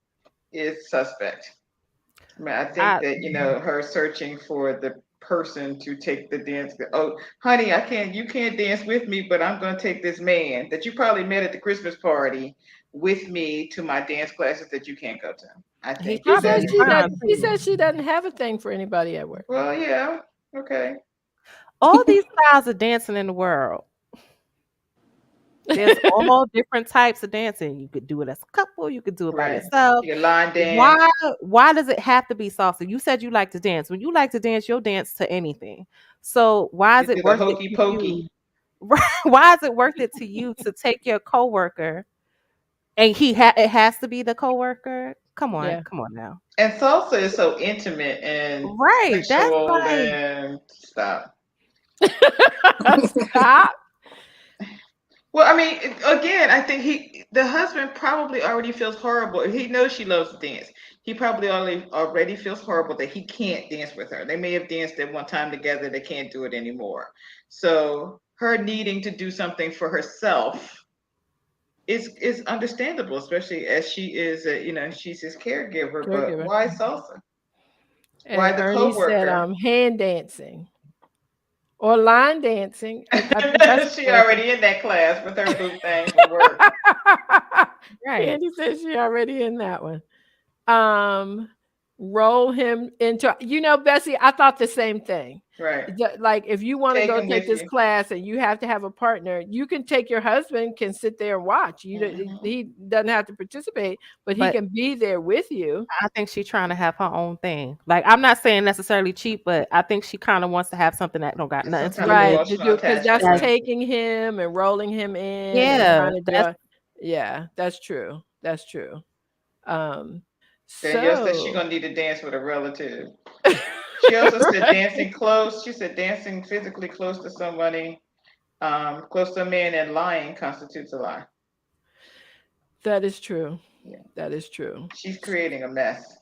is suspect. I mean, I think I that her searching for the person to take the dance. Oh, honey, I can't. You can't dance with me, but I'm going to take this man that you probably met at the Christmas party with me to my dance classes that you can't go to. I He's think She that probably says that be is. she trying doesn't. She to. says she doesn't have a thing for anybody at work. Well, yeah. Okay. All these styles of dancing in the world. There's all different types of dancing. You could do it as a couple, you could do it by Right. yourself. You can line dance. Why does it have to be salsa? You said you like to dance. When you like to dance, you'll dance to anything. So why You is it do the worth it hokey to pokey. you? Why is it worth it to you to take your coworker and it has to be the coworker? Yeah. Come on now. And salsa is so intimate and Right. That's sexual like and stop. Stop. Well, I mean, again, I think the husband probably already feels horrible. He knows she loves to dance. He probably already feels horrible that he can't dance with her. They may have danced at one time together. They can't do it anymore. So her needing to do something for herself is understandable, especially as she is, she's his caregiver. But Caregiver. why salsa? Why And the Ernie said, coworker? hand dancing or line dancing. I think that's She what already in that class with her boo thing for work. right. Candy said she already in that one. Um, roll him into, Bessie, I thought the same thing. Right. Like if you want to Take go him take with this you. class and you have to have a partner, you can take your husband, can sit there and watch. Mhm. He doesn't have to participate, but he But can be there with you. I think she's trying to have her own thing. Like I'm not saying necessarily cheap, but I think she kind of wants to have something that don't got Some nothing to kind do of with Right, to emotional do because that's attachment, that. right? taking him and rolling him in and Yeah, trying to do that's it. Yeah, that's true. That's true. Um, Danielle said she's so gonna need to dance with a relative. She also said right. dancing close. She said dancing physically close to somebody, close to a man, and lying constitutes a lie. That is true. Yeah, That is true. she's creating a mess.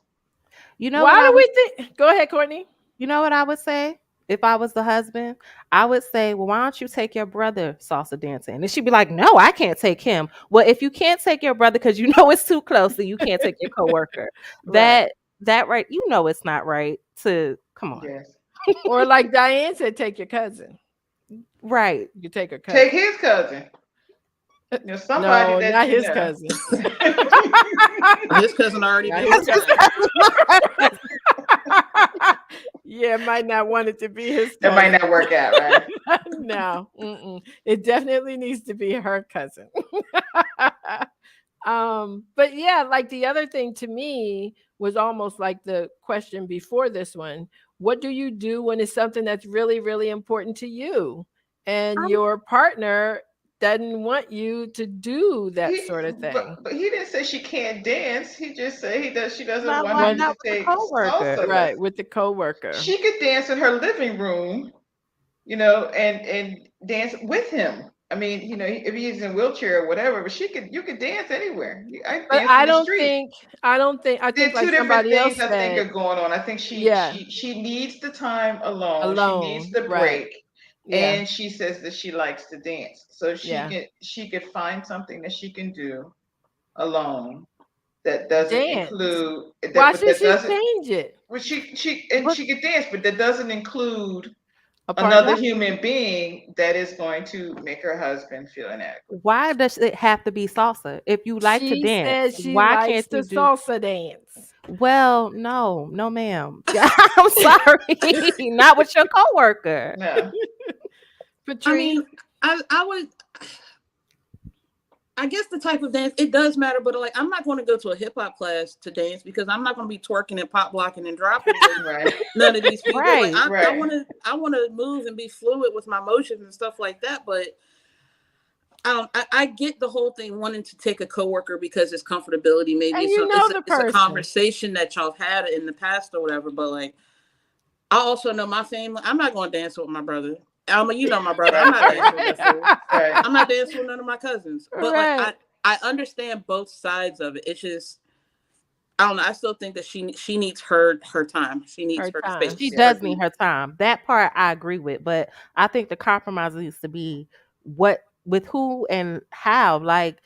you know what Why I do was we think? Go ahead, Courtney. you know what I would say if I was the husband? I would say, well, why don't you take your brother salsa dancing? And she'd be like, no, I can't take him. Well, if you can't take your brother because you know it's too close, so you can't take your coworker. Right. That right, it's not right to come on. Yes. Or like Diane said, take your cousin. Right. You take her Take cousin. his cousin. Somebody No, that not you his know. cousin. His cousin already Not paid his for cousin. time. Yeah, might not want it to be his That might cousin. not work out, right? No, it definitely needs to be her cousin. But yeah, like the other thing to me was almost like the question before this one. What do you do when it's something that's really, really important to you and I'm your partner doesn't want you to do that He, sort of thing? but he didn't say she can't dance. He just said she doesn't not want why him When to not with the take coworker. salsa right, lessons. with the coworker. She could dance in her living room, and dance with him. I mean, if he's in a wheelchair or whatever, but you could dance anywhere. I But dance in the street. I There think are like two different somebody things else I think are said, going on. I think yeah, she needs the time alone. She needs alone. the Right. break, Yeah. and she says that she likes to dance. So Yeah. she could find something that she can do alone that doesn't Dance. include that, Why but should that she doesn't. change it? Well, she could dance, but that doesn't include A another partner? human being that is going to make her husband feel inadequate. Why does it have to be salsa? If you like to She dance, said she why likes can't to you do? salsa dance. Well, no, ma'am. I'm sorry, not with your coworker. No. Patrice, I mean, I would. I guess the type of dance, it does matter, but like I'm not going to go to a hip hop class to dance because I'm not going to be twerking and pop blocking and dropping with Right. none of these people. Right, Like right. I want to move and be fluid with my motions and stuff like that. But I get the whole thing wanting to take a coworker because it's comfortability. Maybe and it's you know the it's a person. conversation that y'all have had in the past or whatever. But like, I also know my family. I'm not going to dance with my brother. Alma, you know my brother. I'm not dancing with that fool. Right. I'm not dancing with none of my cousins. But Right. like I understand both sides of it. It's just I don't know. I still think that she needs her time. She needs Her her time. space. She Yeah. does need her time. That part I agree with, but I think the compromise needs to be what with who and how. Like,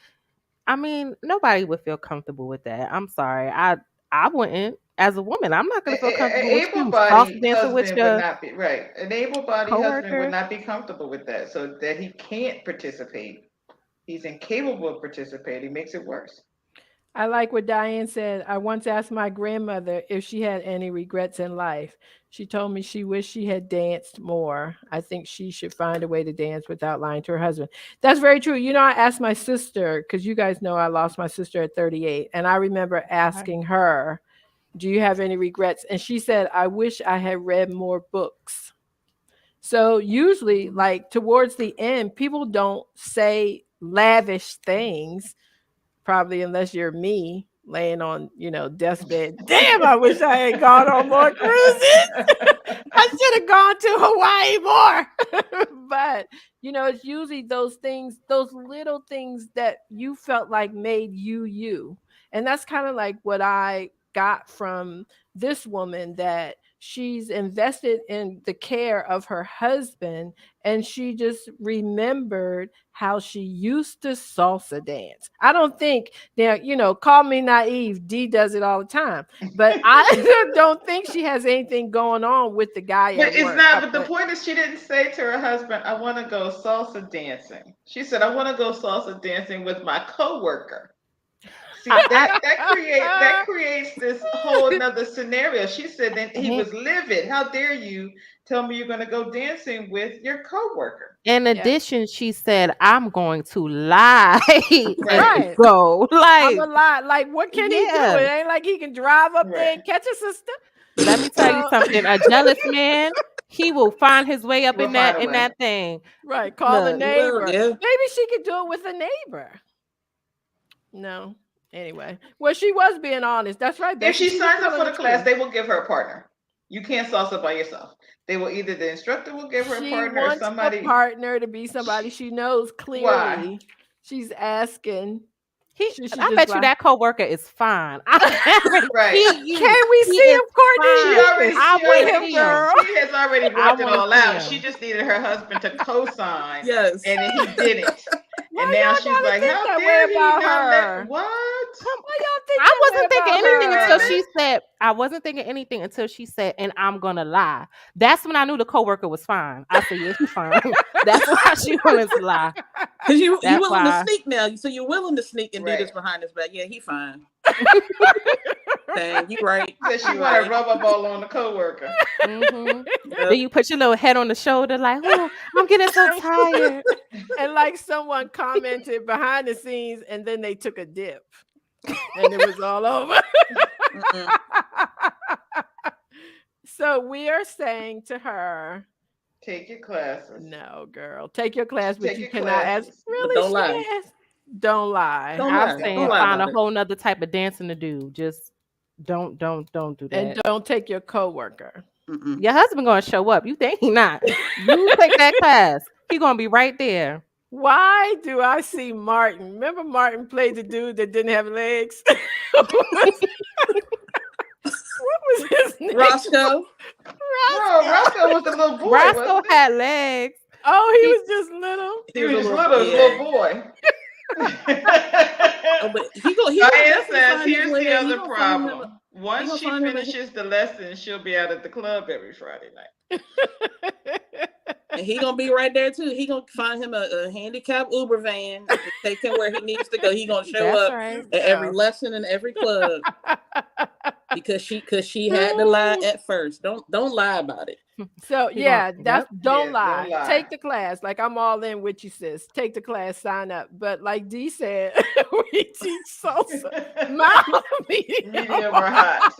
I mean, nobody would feel comfortable with that. I'm sorry. I wouldn't. As a woman, I'm not gonna feel An comfortable with you able-bodied salsa dancing with husband would your not be right. An able-bodied husband would coworker. not be comfortable with that, so that he can't participate. He's incapable of participating. Makes it worse. I like what Diane said. I once asked my grandmother if she had any regrets in life. She told me she wished she had danced more. I think she should find a way to dance without lying to her husband. That's very true. You know, I asked my sister, because you guys know I lost my sister at 38. And I remember asking her, do you have any regrets? And she said, I wish I had read more books. So usually, like towards the end, people don't say lavish things, probably unless you're me laying on, deathbed. Damn, I wish I had gone on more cruises. I should have gone to Hawaii more. But, it's usually those things, those little things that you felt like made you. And that's kind of like what I got from this woman, that she's invested in the care of her husband, and she just remembered how she used to salsa dance. I don't think now, call me naive, Dee does it all the time, but I don't think she has anything going on with the guy But at it's work. not. But the point is, she didn't say to her husband, "I want to go salsa dancing." She said, "I want to go salsa dancing with my coworker." See, that creates this whole another scenario. She said that he was livid. How dare you tell me you're going to go dancing with your coworker? In addition, she said, "I'm going to lie and Right. go." I'm Like, a lot. Like, what can he do? It ain't like he can drive up there and catch a sister. let me tell you something. A jealous man, he will find his way up We'll in find a that way. thing. Right. Call the Look, neighbor. Yeah. Maybe she could do it with a neighbor. No. Anyway. Well, she was being honest. That's right. If she was signs up for telling the class, they will give her a partner. You can't salsa by yourself. They will either the instructor will give her a partner or wants somebody. a partner to be somebody she knows clearly. Why? She's asking. I bet you that coworker is fine. Right. Can we see him, Courtney? She has already worked it all out. him. She just needed her husband to co-sign. Yes. And he didn't. And now y'all she's gotta like, think how that way dare he about not her? let what? Why y'all think I that way wasn't thinking about anything her? until she said, I wasn't thinking anything until she said, and I'm gonna lie. That's when I knew the coworker was fine. I said, yeah, he's fine. That's why she wanted to lie. Because you That's willing why. to sneak now. So you're willing to sneak and do this behind his back. Yeah, he fine. Dang, you right. That she want to rub up all on the coworker. Then you put your little head on the shoulder like, oh, I'm getting so tired. And like someone commented behind the scenes, and then they took a dip. And it was all over. So we are saying to her, take your classes. No, girl. Take your class, but Take you your cannot classes. ask. Really? But don't lie. Don't lie. I'm saying Don't lie find a about it. whole nother type of dancing to do. Just don't do that. And don't take your coworker. Your husband gonna show up. You think he not? You take that class. He gonna be right there. Why do I see Martin? Remember Martin played the dude that didn't have legs? What was his name? Roscoe. Roscoe was the little boy. Roscoe had legs. Oh, he was just little. He was little boy. Oh, but he Diane says, here's the other problem. Once she finishes the lesson, she'll be out at the club every Friday night. And he gonna be right there too. He gonna find him a handicapped Uber van to take him where he needs to go. He gonna show up at every lesson and every club because she had to lie at first. Don't lie about it. So don't lie. Take the class. Like, I'm all in with you, sis. Take the class, sign up. But like Dee said, we teach salsa, mild, medium, or hot.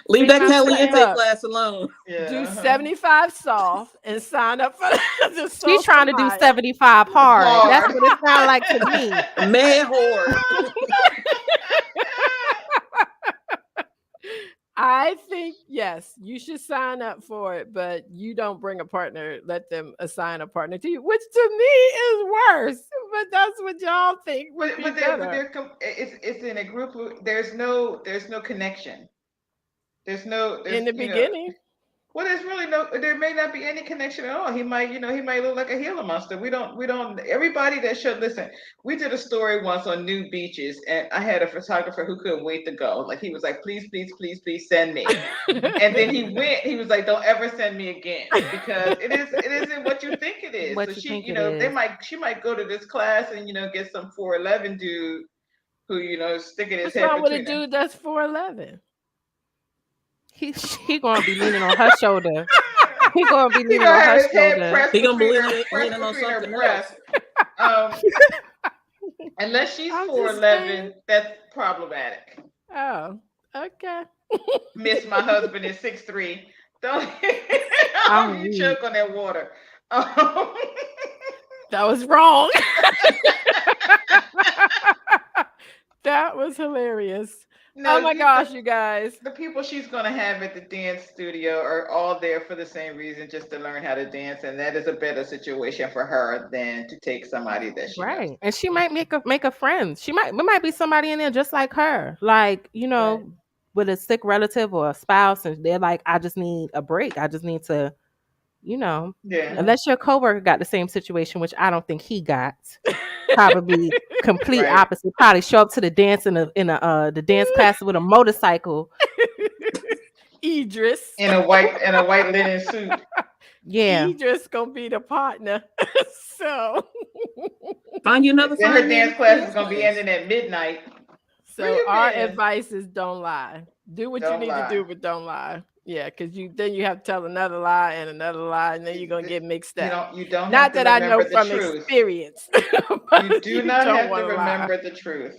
Leave that Caliente class alone. Yeah. Do 75 soft and sign up for the salsa. She's trying to do 75 hard. That's what it sounds like to me. Mad hard. I think, yes, you should sign up for it, but you don't bring a partner. Let them assign a partner to you, which to me is worse. But that's what y'all think. It's in a group. There's no connection. There's in the beginning. Well, there may not be any connection at all. He might look like a Gila monster. We don't, everybody that should listen. We did a story once on new beaches, and I had a photographer who couldn't wait to go. Like, he was like, please, please, please, please send me. And then he was like, don't ever send me again, because it isn't what you think it is. So she might go to this class and, get some 4'11" dude who, sticking his head between. What's wrong with a dude that's 4'11"? He gonna be leaning on her shoulder. He gonna be leaning on her shoulder. He gonna be leaning on something else. Unless she's 4'11", that's problematic. Oh, okay. Miss, my husband is 6'3". Don't you choke on that water. That was wrong. That was hilarious. No, oh my gosh, you guys. The people she's going to have at the dance studio are all there for the same reason, just to learn how to dance. And that is a better situation for her than to take somebody that she knows. And she might make a friend. There might be somebody in there just like her, like, with a sick relative or a spouse. And they're like, I just need a break. I just need to, unless your coworker got the same situation, which I don't think he got. Probably complete opposite. Probably show up to the dance in the dance class with a motorcycle. Idris in a white linen suit. Yeah, Idris gonna be the partner. So find you another. Then her dance class is gonna be ending at midnight. So our advice is don't lie. Do what you need to do, but don't lie. Yeah, because then you have to tell another lie, and then you're gonna get mixed up. You don't. Not that I know from experience. You do not have to remember the truth.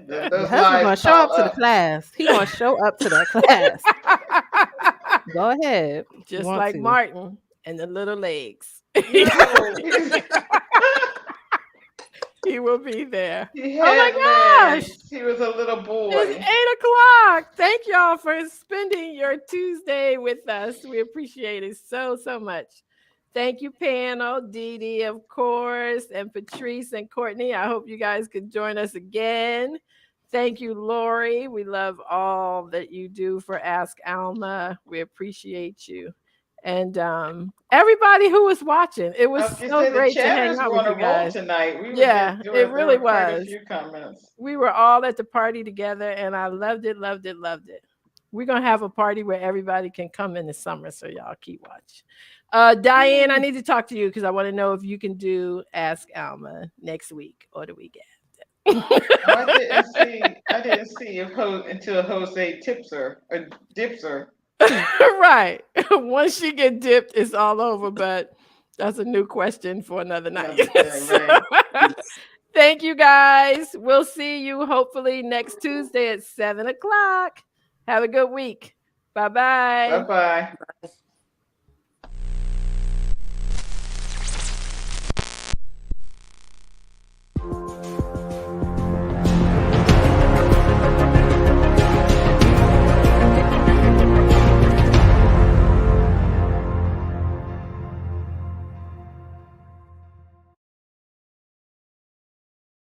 Those lies gonna show up to the class. He gonna show up to that class. Go ahead. Just like Martin and the little legs. He will be there. Oh my gosh. He was a little boy. It's 8:00. Thank y'all for spending your Tuesday with us. We appreciate it so much. Thank you, panel, Dee Dee, of course, and Patrice and Courtney. I hope you guys could join us again. Thank you, Lori. We love all that you do for Ask Alma. We appreciate you. And everybody who was watching, it was so great to hang out with you guys tonight. It really was. A few comments. We were all at the party together, and I loved it. We're gonna have a party where everybody can come in the summer, so y'all keep watching. Diane, I need to talk to you because I want to know if you can do Ask Alma next week or the week after. I didn't see until Jose tips her or dips her. Right. Once she get dipped, it's all over, but that's a new question for another night. Right. Thank you, guys. We'll see you hopefully next Tuesday at 7:00. Have a good week. Bye-bye. Bye-bye.